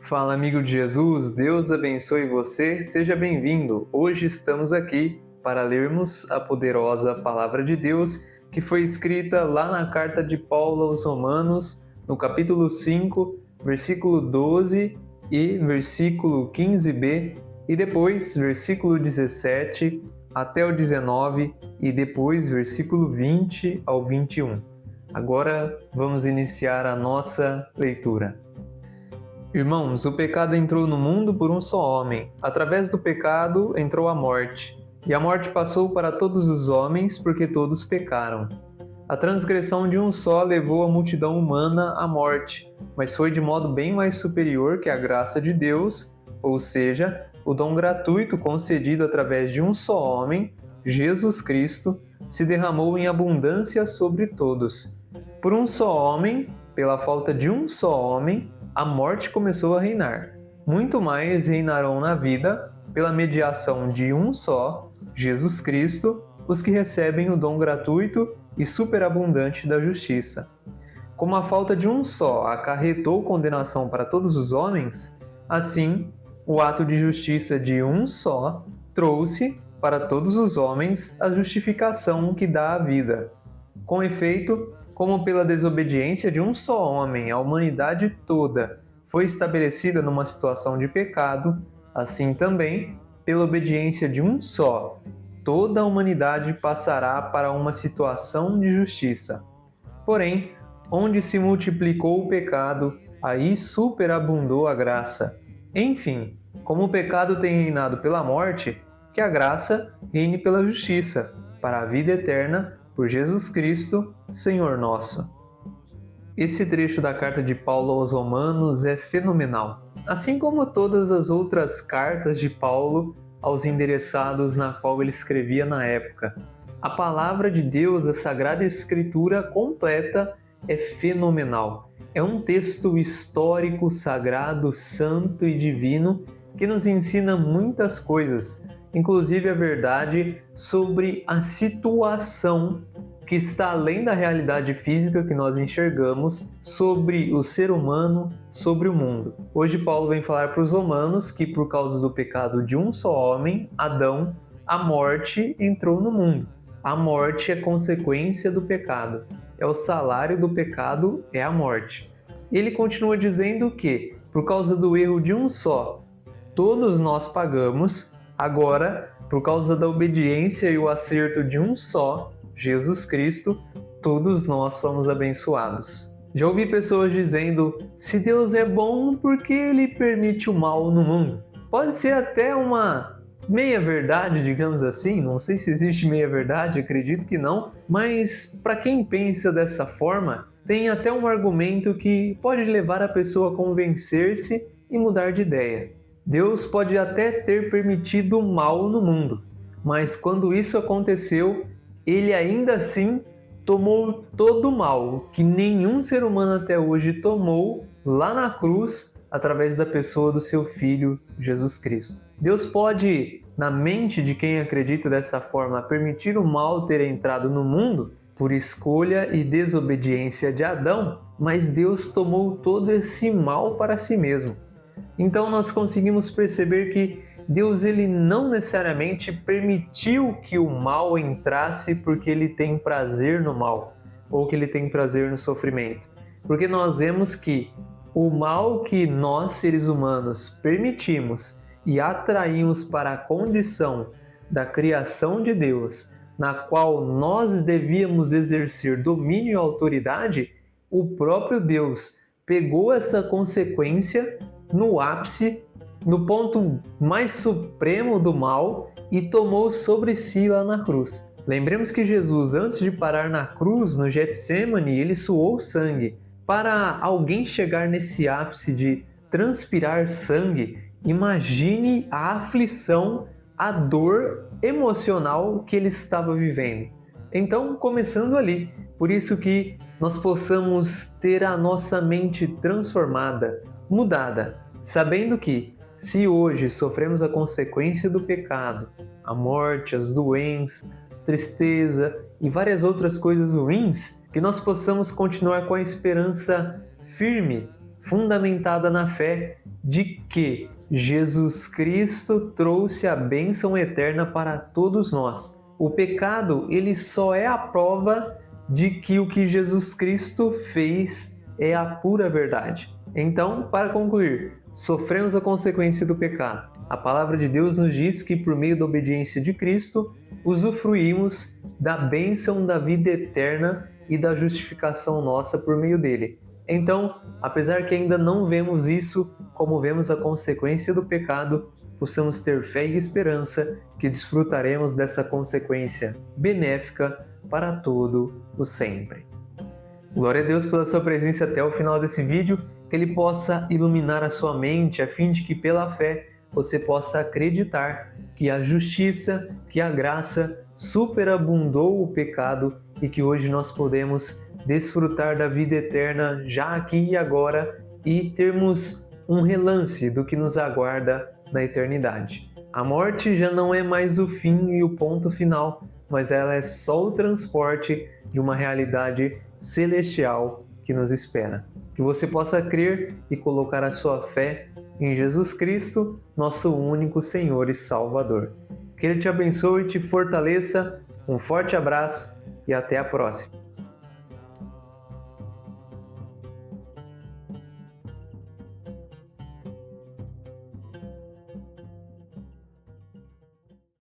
Fala, amigo de Jesus, Deus abençoe você, seja bem-vindo. Hoje estamos aqui para lermos a poderosa Palavra de Deus que foi escrita lá na carta de Paulo aos Romanos, no capítulo 5, versículo 12 e versículo 15b, e depois versículo 17 até o 19 e depois versículo 20 ao 21. Agora vamos iniciar a nossa leitura. Irmãos, o pecado entrou no mundo por um só homem. Através do pecado entrou a morte. E a morte passou para todos os homens, porque todos pecaram. A transgressão de um só levou a multidão humana à morte, mas foi de modo bem mais superior que a graça de Deus, ou seja, o dom gratuito concedido através de um só homem, Jesus Cristo, se derramou em abundância sobre todos. Por um só homem, pela falta de um só homem, a morte começou a reinar. Muito mais reinarão na vida, pela mediação de um só, Jesus Cristo, os que recebem o dom gratuito e superabundante da justiça. Como a falta de um só acarretou condenação para todos os homens, assim, o ato de justiça de um só trouxe para todos os homens a justificação que dá a vida. Com efeito, como pela desobediência de um só homem a humanidade toda foi estabelecida numa situação de pecado, assim também, pela obediência de um só, toda a humanidade passará para uma situação de justiça. Porém, onde se multiplicou o pecado, aí superabundou a graça. Enfim, como o pecado tem reinado pela morte, que a graça reine pela justiça, para a vida eterna, por Jesus Cristo, Senhor nosso. Esse trecho da carta de Paulo aos Romanos é fenomenal, assim como todas as outras cartas de Paulo aos endereçados na qual ele escrevia na época. A palavra de Deus, a Sagrada Escritura completa, é fenomenal. É um texto histórico, sagrado, santo e divino que nos ensina muitas coisas, inclusive a verdade sobre a situação que está além da realidade física que nós enxergamos, sobre o ser humano, sobre o mundo. Hoje Paulo vem falar para os romanos que por causa do pecado de um só homem, Adão, a morte entrou no mundo. A morte é consequência do pecado. É o salário do pecado, é a morte. Ele continua dizendo que, por causa do erro de um só, todos nós pagamos. Agora, por causa da obediência e o acerto de um só, Jesus Cristo, todos nós somos abençoados. Já ouvi pessoas dizendo, se Deus é bom, por que Ele permite o mal no mundo? Pode ser até uma meia-verdade, digamos assim, não sei se existe meia-verdade, acredito que não, mas para quem pensa dessa forma, tem até um argumento que pode levar a pessoa a convencer-se e mudar de ideia. Deus pode até ter permitido o mal no mundo, mas quando isso aconteceu, Ele ainda assim tomou todo o mal que nenhum ser humano até hoje tomou lá na cruz através da pessoa do seu Filho, Jesus Cristo. Deus pode, na mente de quem acredita dessa forma, permitir o mal ter entrado no mundo por escolha e desobediência de Adão, mas Deus tomou todo esse mal para si mesmo. Então nós conseguimos perceber que Deus ele não necessariamente permitiu que o mal entrasse porque ele tem prazer no mal ou que ele tem prazer no sofrimento. Porque nós vemos que o mal que nós seres humanos permitimos e atraímos para a condição da criação de Deus, na qual nós devíamos exercer domínio e autoridade, o próprio Deus pegou essa consequência no ápice, no ponto mais supremo do mal e tomou sobre si lá na cruz. Lembremos que Jesus, antes de parar na cruz, no Getsemane, ele suou sangue. Para alguém chegar nesse ápice de transpirar sangue, imagine a aflição, a dor emocional que ele estava vivendo. Então, começando ali, por isso que nós possamos ter a nossa mente transformada, mudada, sabendo que se hoje sofremos a consequência do pecado, a morte, as doenças, tristeza e várias outras coisas ruins, que nós possamos continuar com a esperança firme fundamentada na fé de que Jesus Cristo trouxe a bênção eterna para todos nós. O pecado, ele só é a prova de que o que Jesus Cristo fez é a pura verdade. Então, para concluir, sofremos a consequência do pecado. A palavra de Deus nos diz que por meio da obediência de Cristo, usufruímos da bênção da vida eterna e da justificação nossa por meio dele. Então, apesar que ainda não vemos isso como vemos a consequência do pecado, possamos ter fé e esperança que desfrutaremos dessa consequência benéfica para todo o sempre. Glória a Deus pela sua presença até o final desse vídeo, que Ele possa iluminar a sua mente a fim de que pela fé você possa acreditar que a justiça, que a graça superabundou o pecado e que hoje nós podemos desfrutar da vida eterna já aqui e agora e termos um relance do que nos aguarda na eternidade. A morte já não é mais o fim e o ponto final, mas ela é só o transporte de uma realidade celestial que nos espera. Que você possa crer e colocar a sua fé em Jesus Cristo, nosso único Senhor e Salvador. Que Ele te abençoe e te fortaleça. Um forte abraço e até a próxima.